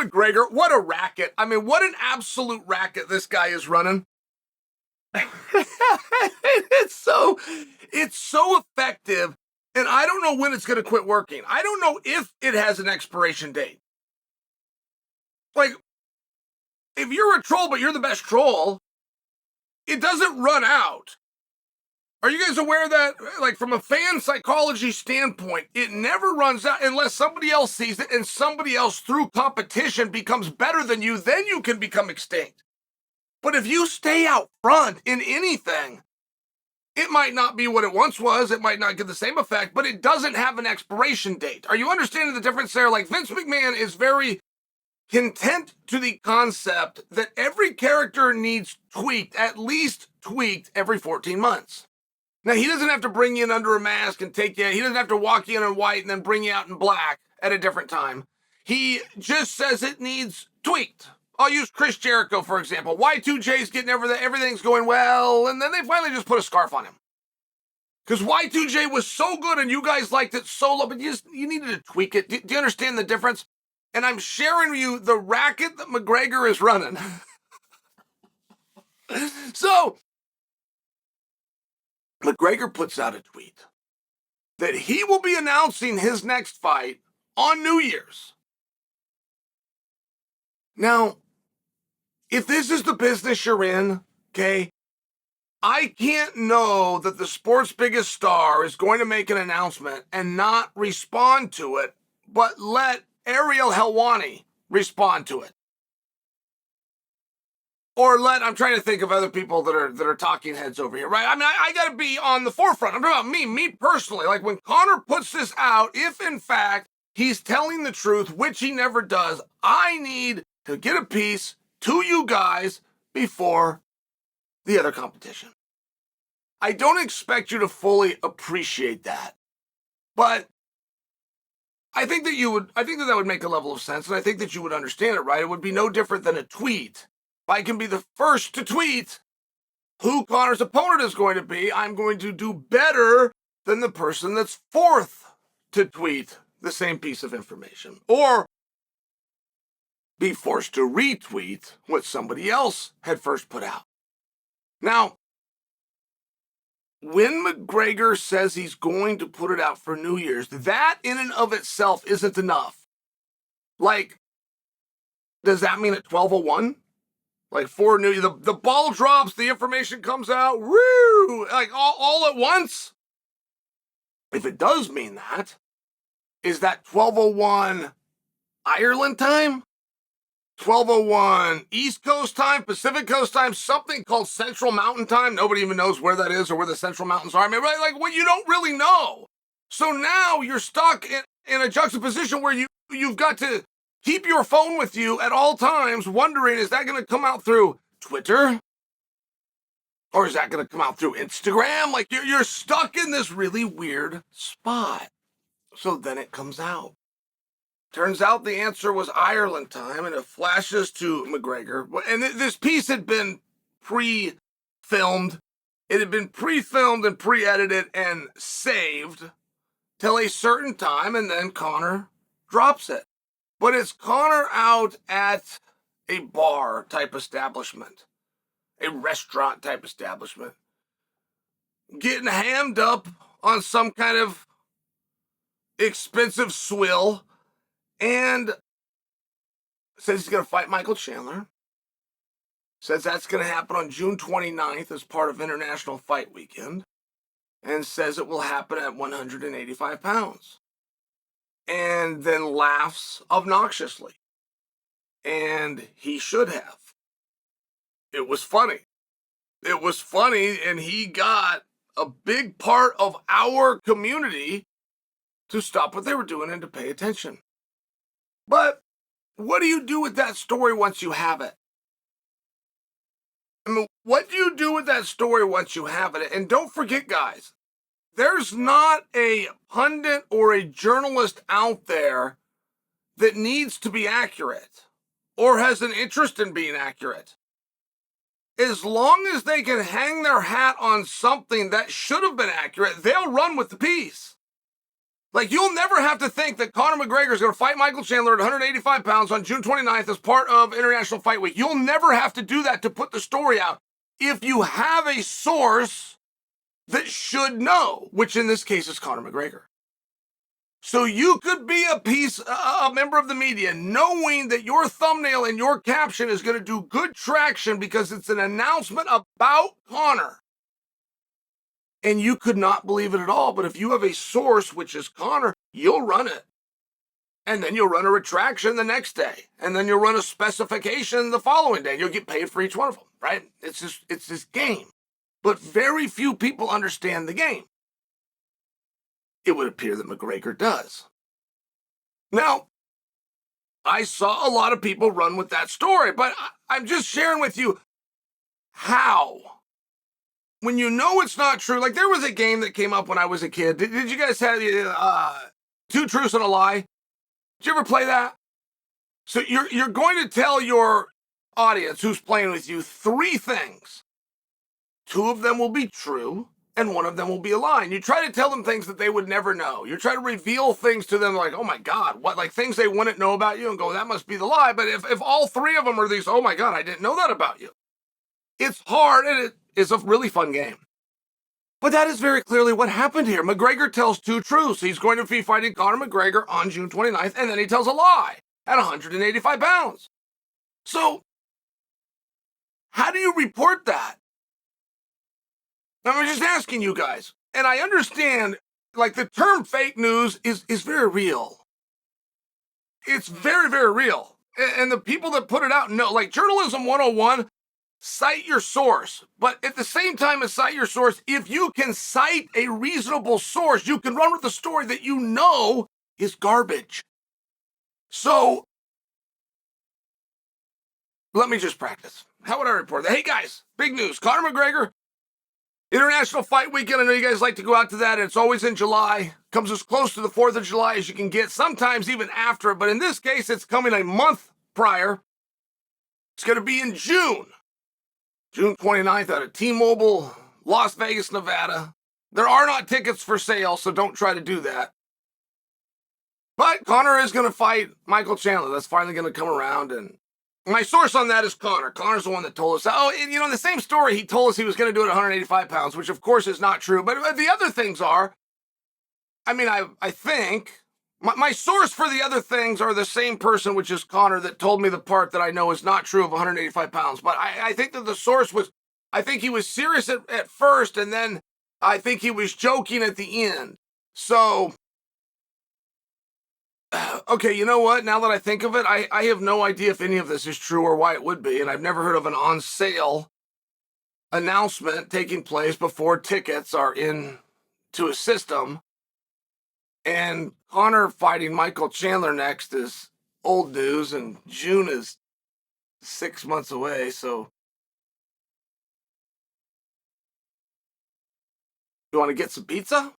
McGregor, what a racket. I mean, what an absolute racket this guy is running. it's so effective, and I don't know when it's going to quit working. I don't know if it has an expiration date. Like, if you're a troll, but you're the best troll, it doesn't run out. Are you guys aware that, like, from a fan psychology standpoint, it never runs out unless somebody else sees it and somebody else through competition becomes better than you, then you can become extinct. But if you stay out front in anything, it might not be what it once was, it might not get the same effect, but it doesn't have an expiration date. Are you understanding the difference there? Like, Vince McMahon is very content to the concept that every character needs tweaked, at least tweaked every 14 months. Now, he doesn't have to bring you in under a mask and take you, he doesn't have to walk you in white and then bring you out in black at a different time. He just says it needs tweaked. I'll use Chris Jericho, for example. Y2J's getting everything's going well, and then they finally just put a scarf on him. Because Y2J was so good and you guys liked it so low, but you needed to tweak it. Do you understand the difference? And I'm sharing with you the racket that McGregor is running. So, McGregor puts out a tweet that he will be announcing his next fight on New Year's. Now, if this is the business you're in, okay, I can't know that the sport's biggest star is going to make an announcement and not respond to it, but let Ariel Helwani respond to it. Or I'm trying to think of other people that are talking heads over here, right? I mean, I got to be on the forefront. I'm talking about me personally. Like, when Conor puts this out, if in fact he's telling the truth, which he never does, I need to get a piece to you guys before the other competition. I don't expect you to fully appreciate that, but I think that would make a level of sense, and I think that you would understand it, right? It would be no different than a tweet. If I can be the first to tweet who Conor's opponent is going to be, I'm going to do better than the person that's fourth to tweet the same piece of information. Or be forced to retweet what somebody else had first put out. Now, when McGregor says he's going to put it out for New Year's, that in and of itself isn't enough. Like, does that mean at 12:01? Like, for New Year, the ball drops, the information comes out, woo, like all at once? If it does mean that, is that 12:01 Ireland time? 12:01 East Coast time, Pacific Coast time, something called Central Mountain time. Nobody even knows where that is or where the Central Mountains are. I mean, right? Like, well, you don't really know. So now you're stuck in a juxtaposition where you've got to keep your phone with you at all times, wondering, is that going to come out through Twitter? Or is that going to come out through Instagram? Like, you're stuck in this really weird spot. So then it comes out. Turns out the answer was Ireland time, and it flashes to McGregor. And this piece had been pre-filmed. It had been pre-filmed and pre-edited and saved till a certain time, and then Conor drops it. But it's Conor out at a bar type establishment, a restaurant type establishment, getting hammed up on some kind of expensive swill, and says he's going to fight Michael Chandler. Says that's going to happen on June 29th as part of International Fight Weekend. And says it will happen at 185 pounds. And then laughs obnoxiously. And he should have. It was funny. It was funny, and he got a big part of our community to stop what they were doing and to pay attention. But what do you do with that story once you have it? I mean, what do you do with that story once you have it? And don't forget, guys, there's not a pundit or a journalist out there that needs to be accurate or has an interest in being accurate. As long as they can hang their hat on something that should have been accurate, they'll run with the piece. Like, you'll never have to think that Conor McGregor is going to fight Michael Chandler at 185 pounds on June 29th as part of International Fight Week. You'll never have to do that to put the story out if you have a source that should know, which in this case is Conor McGregor. So you could be a member of the media, knowing that your thumbnail and your caption is going to do good traction because it's an announcement about Conor. And you could not believe it at all. But if you have a source, which is Conor, you'll run it. And then you'll run a retraction the next day. And then you'll run a specification the following day. You'll get paid for each one of them, right? It's this game. But very few people understand the game. It would appear that McGregor does. Now, I saw a lot of people run with that story, but I'm just sharing with you how. When you know it's not true, like there was a game that came up when I was a kid. Did you guys have Two Truths and a Lie? Did you ever play that? So you're going to tell your audience who's playing with you 3 things. 2 of them will be true, and 1 of them will be a lie. And you try to tell them things that they would never know. You try to reveal things to them like, oh my God, what, like things they wouldn't know about you, and go, that must be the lie. But if all 3 of them are these, oh my God, I didn't know that about you. It's hard, and it is a really fun game. But that is very clearly what happened here. McGregor tells 2 truths. He's going to be fighting Conor McGregor on June 29th, and then he tells a lie at 185 pounds. So, how do you report that? I'm just asking you guys. And I understand, like, the term fake news is very real. It's very, very real. And the people that put it out know, like, Journalism 101, cite your source. But at the same time as cite your source, if you can cite a reasonable source, you can run with the story that you know is garbage. So, let me just practice. How would I report that? Hey guys, big news. Conor McGregor, International Fight Weekend. I know you guys like to go out to that. It's always in July. Comes as close to the 4th of July as you can get, sometimes even after it. But in this case, it's coming a month prior. It's going to be in June 29th out of T-Mobile, Las Vegas, Nevada. There are not tickets for sale, so don't try to do that. But Conor is going to fight Michael Chandler. That's finally going to come around. And my source on that is Conor. Conor's the one that told us. Oh, and, in the same story, he told us he was going to do it at 185 pounds, which of course is not true. But the other things are, I think my source for the other things are the same person, which is Conor, that told me the part that I know is not true of 185 pounds. But I think that the source was, I think he was serious at first, and then I think he was joking at the end. So, okay, you know what? Now that I think of it, I have no idea if any of this is true or why it would be. And I've never heard of an on sale announcement taking place before tickets are into a system. And Conor fighting Michael Chandler next is old news, and June is 6 months away, so you want to get some pizza?